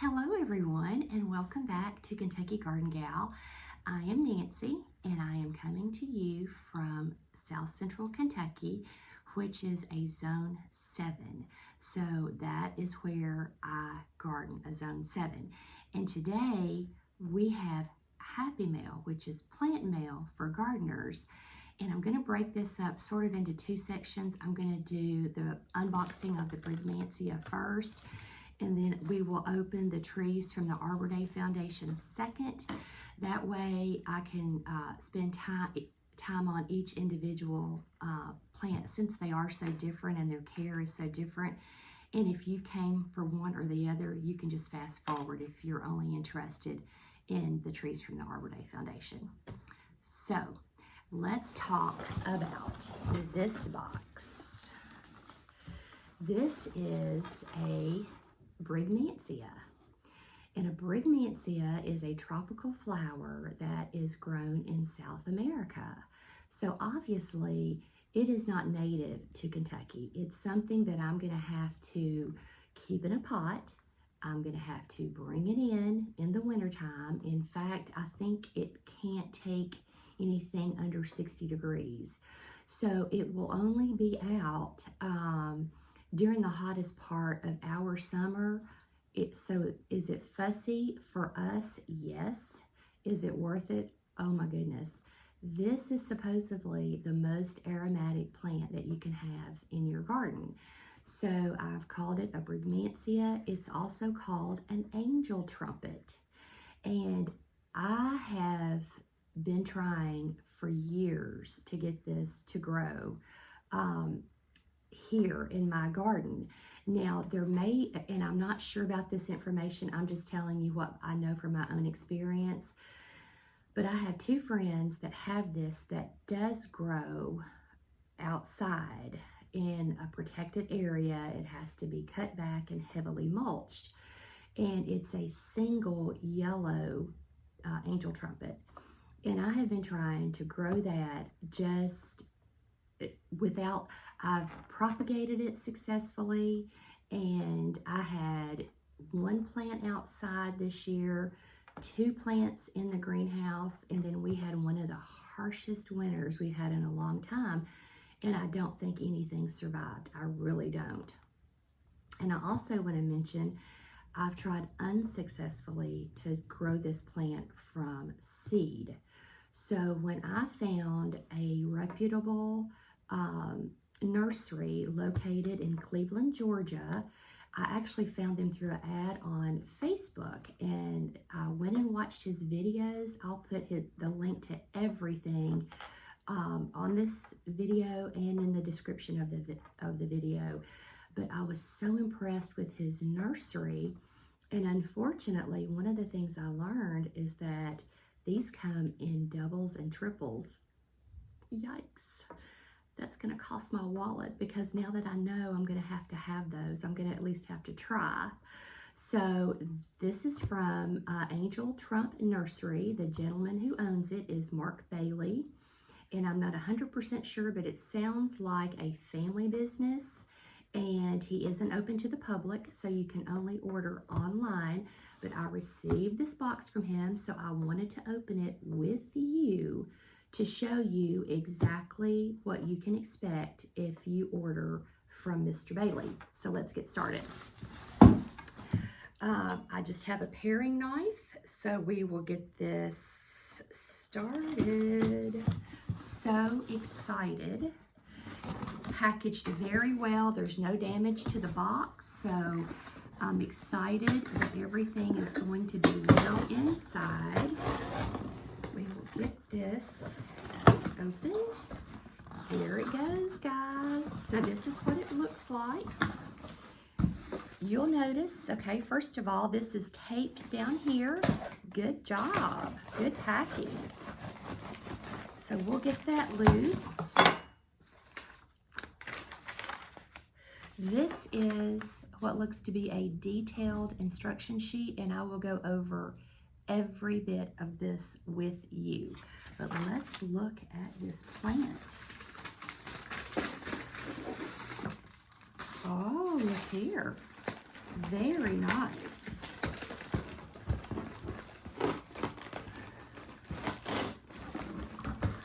Hello everyone, and welcome back to Kentucky Garden Gal. I am Nancy and I am coming to you from South Central Kentucky, which is a zone 7. So that is where I garden, a zone 7. And today we have Happy Mail, which is plant mail for gardeners. And I'm going to break this up sort of into two sections. I'm going to do the unboxing of the Brigmancia first, and then we will open the trees from the Arbor Day Foundation second. That way I can spend time on each individual plant, since they are so different and their care is so different. And if you came for one or the other, you can just fast forward if you're only interested in the trees from the Arbor Day Foundation. So let's talk about this box. This is a Brigmancia. And a Brigmancia is a tropical flower that is grown in South America. So obviously it is not native to Kentucky. It's something that I'm going to have to keep in a pot. I'm going to have to bring it in the wintertime. In fact, I think it can't take anything under 60 degrees. So it will only be out during the hottest part of our summer. So is it fussy for us? Yes. Is it worth it? Oh my goodness. This is supposedly the most aromatic plant that you can have in your garden. So I've called it a Brigmancia. It's also called an angel trumpet. And I have been trying for years to get this to grow here in my garden. Now there may, and I'm not sure about this information, I'm just telling you what I know from my own experience, but I have two friends that have this that does grow outside in a protected area. It has to be cut back and heavily mulched, and it's a single yellow angel trumpet. And I have been trying to grow that just without, I've propagated it successfully, and I had one plant outside this year, 2 plants in the greenhouse, and then we had one of the harshest winters we've had in a long time, and I don't think anything survived. I really don't. And I also want to mention, I've tried unsuccessfully to grow this plant from seed. So when I found a reputable nursery located in Cleveland, Georgia, I actually found them through an ad on Facebook, and I went and watched his videos. I'll put the link to everything on this video and in the description of the video. But I was so impressed with his nursery, and unfortunately, one of the things I learned is that these come in doubles and triples. Yikes. That's going to cost my wallet, because now that I know I'm going to have those, I'm going to at least have to try. So this is from Angel Trump Nursery. The gentleman who owns it is Mark Bailey, and I'm not 100% sure, but it sounds like a family business, and he isn't open to the public, so you can only order online. But I received this box from him, so I wanted to open it with you to show you exactly what you can expect if you order from Mr. Bailey. So let's get started. I just have a paring knife, so we will get this started. So excited. Packaged very well. There's no damage to the box, so I'm excited that everything is going to be well inside. We will get this opened. Here it goes, guys. So this is what it looks like. You'll notice, okay, first of all, this is taped down here. Good job. Good packing. So we'll get that loose. This is what looks to be a detailed instruction sheet, and I will go over every bit of this with you. But let's look at this plant. Oh, look here. Very nice.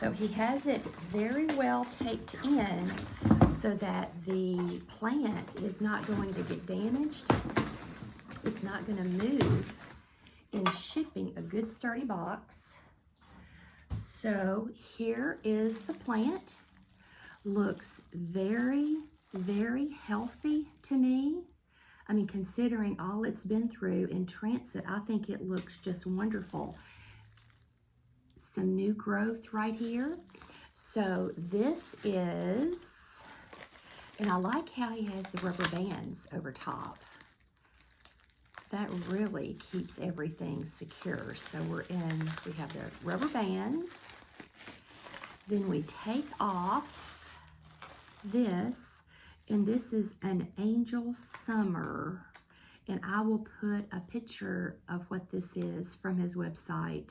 So he has it very well taped in so that the plant is not going to get damaged. It's not going to move in shipping a good sturdy box. So here is the plant. Looks very, very healthy to me. I mean, considering all it's been through in transit, I think it looks just wonderful. Some new growth right here. So this is, and I like how he has the rubber bands over top. That really keeps everything secure. So we have the rubber bands. Then we take off this, and this is an Angel Summer. And I will put a picture of what this is from his website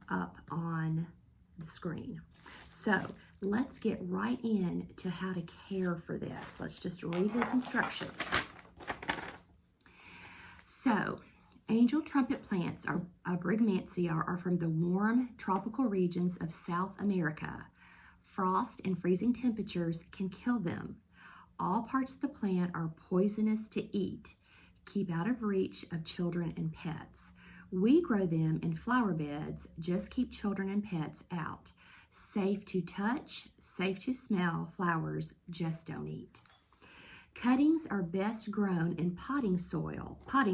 up on the screen. So let's get right into how to care for this. Let's just read his instructions. So, angel trumpet plants Brigmancia are from the warm tropical regions of South America. Frost and freezing temperatures can kill them. All parts of the plant are poisonous to eat. Keep out of reach of children and pets. We grow them in flower beds. Just keep children and pets out. Safe to touch, safe to smell flowers, just don't eat. Cuttings are best grown in potting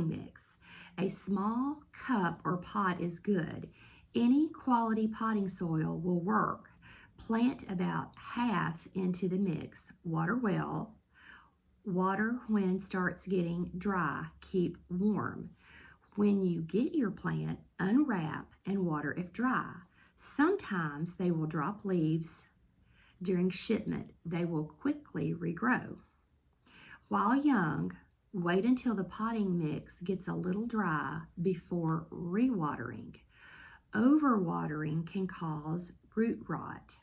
mix. A small cup or pot is good. Any quality potting soil will work. Plant about half into the mix. Water well. Water when starts getting dry. Keep warm. When you get your plant, unwrap and water if dry. Sometimes they will drop leaves during shipment. They will quickly regrow. While young, wait until the potting mix gets a little dry before rewatering. Overwatering can cause root rot.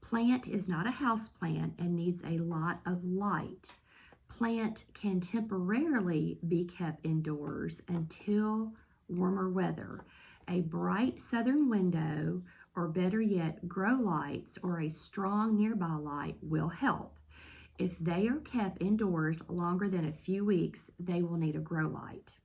Plant is not a house plant and needs a lot of light. Plant can temporarily be kept indoors until warmer weather. A bright southern window, or better yet, grow lights or a strong nearby light will help. If they are kept indoors longer than a few weeks, they will need a grow light.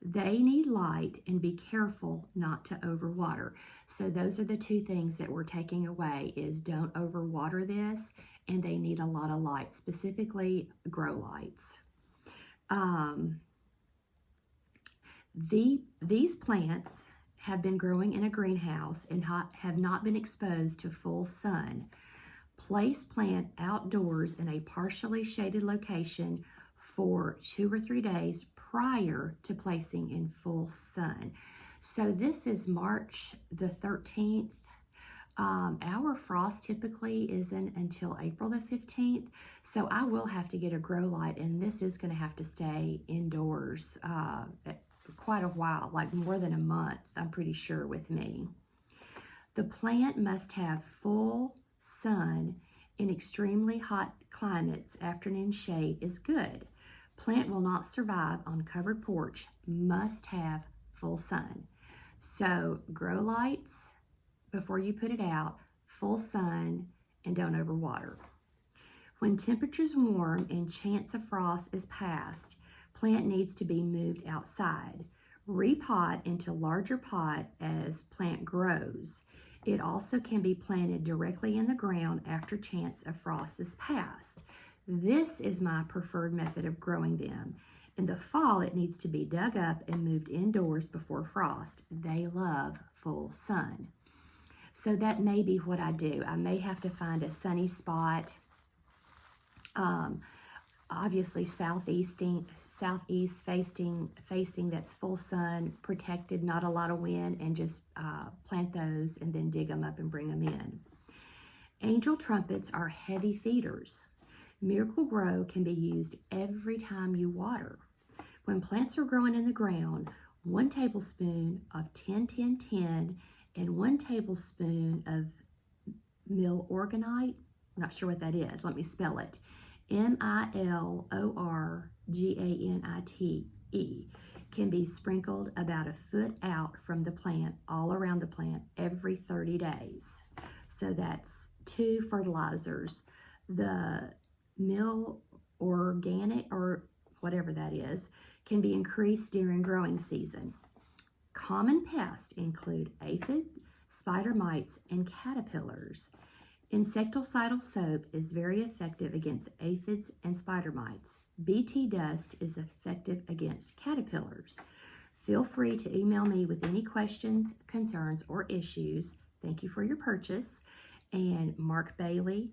They need light, and be careful not to overwater. So those are the two things that we're taking away, is don't overwater this, and they need a lot of light, specifically grow lights. These plants have been growing in a greenhouse and have not been exposed to full sun. Place plant outdoors in a partially shaded location for 2 or 3 days prior to placing in full sun. So this is March the 13th. Our frost typically isn't until April the 15th. So I will have to get a grow light, and this is going to have to stay indoors quite a while, like more than a month, I'm pretty sure, with me. The plant must have full sun in extremely hot climates. Afternoon shade is good. Plant will not survive on covered porch. Must have full sun. So grow lights before you put it out, full sun, and don't overwater. When temperatures warm and chance of frost is past, plant needs to be moved outside. Repot into larger pot as plant grows. It also can be planted directly in the ground after chance of frost is past. This is my preferred method of growing them. In the fall, it needs to be dug up and moved indoors before frost. They love full sun. So that may be what I do. I may have to find a sunny spot, obviously southeast facing that's full sun, protected, not a lot of wind, and just plant those and then dig them up and bring them in. Angel trumpets are heavy feeders. Miracle Grow can be used every time you water. When plants are growing in the ground, 1 tablespoon of 10-10-10 and 1 tablespoon of milorganite. I'm not sure what that is. Let me spell it. milorganite can be sprinkled about 1 foot out from the plant, all around the plant, every 30 days. So that's 2 fertilizers. The mill organic, or whatever that is, can be increased during growing season. Common pests include aphids, spider mites, and caterpillars. Insecticidal soap is very effective against aphids and spider mites. BT dust is effective against caterpillars. Feel free to email me with any questions, concerns, or issues. Thank you for your purchase. And Mark Bailey,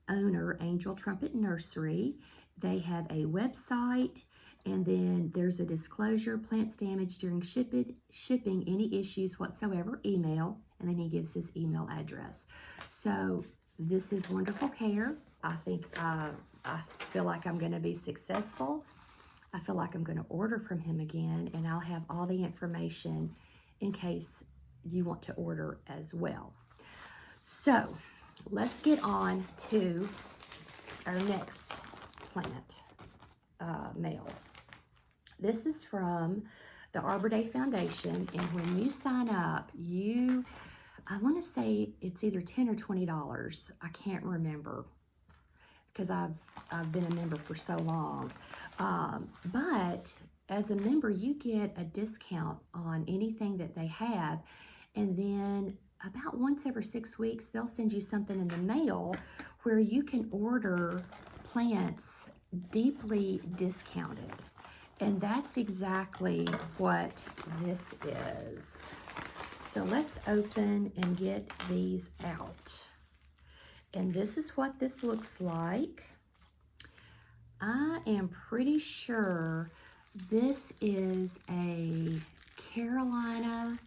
owner, Angel Trumpet Nursery. They have a website, and then there's a disclosure: plants damaged during shipping, any issues whatsoever, email, and then he gives his email address. So this is wonderful care. I think I feel like I'm going to be successful. I feel like I'm going to order from him again, and I'll have all the information in case you want to order as well. So let's get on to our next plant mail. This is from the Arbor Day Foundation, and when you sign up, I want to say it's either $10 or $20. I can't remember, because I've been a member for so long. But as a member, you get a discount on anything that they have, and then about once every 6 weeks, they'll send you something in the mail where you can order plants deeply discounted. And that's exactly what this is. So let's open and get these out. And this is what this looks like. I am pretty sure this is a Carolina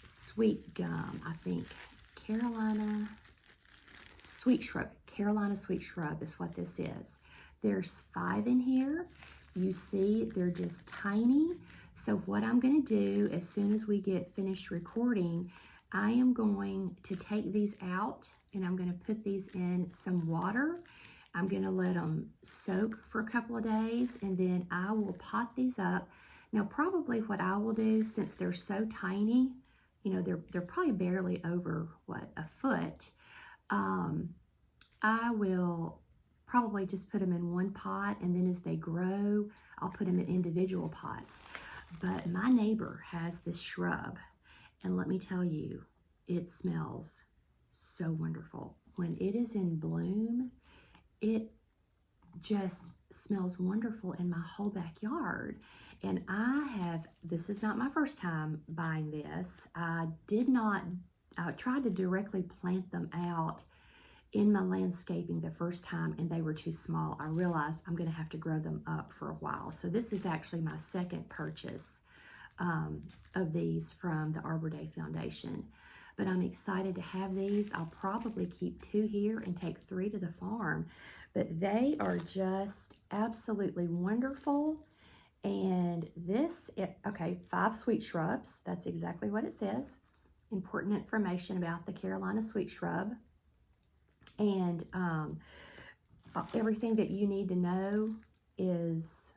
sweet gum, I think. Carolina Sweetshrub is what this is. There's 5 in here. You see, they're just tiny. So what I'm going to do as soon as we get finished recording, I am going to take these out, and I'm going to put these in some water. I'm going to let them soak for a couple of days, and then I will pot these up. Now, probably what I will do, since they're so tiny, you know, they're probably barely over, what, a foot, I will probably just put them in one pot, and then as they grow, I'll put them in individual pots. But my neighbor has this shrub, and let me tell you, it smells so wonderful. When it is in bloom, it just smells wonderful in my whole backyard. And this is not my first time buying this. I tried to directly plant them out in my landscaping the first time, and they were too small. I realized I'm going to have to grow them up for a while. So this is actually my second purchase of these from the Arbor Day Foundation. But I'm excited to have these. I'll probably keep 2 here and take 3 to the farm. But they are just absolutely wonderful. And okay, 5 sweet shrubs. That's exactly what it says. Important information about the Carolina sweet shrub. And everything that you need to know is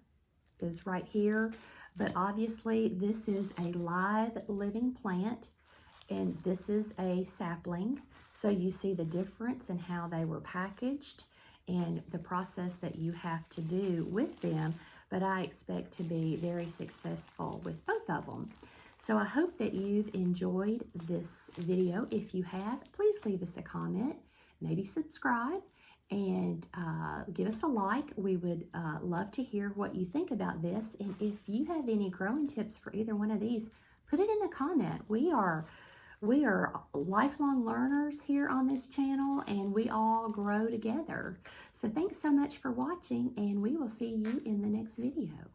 right here. But obviously, this is a live living plant, and this is a sapling. So you see the difference in how they were packaged and the process that you have to do with them. But I expect to be very successful with both of them. So I hope that you've enjoyed this video. If you have, please leave us a comment. Maybe subscribe, and give us a like. We would love to hear what you think about this. And if you have any growing tips for either one of these, put it in the comment. We are lifelong learners here on this channel, and we all grow together. So thanks so much for watching, and we will see you in the next video.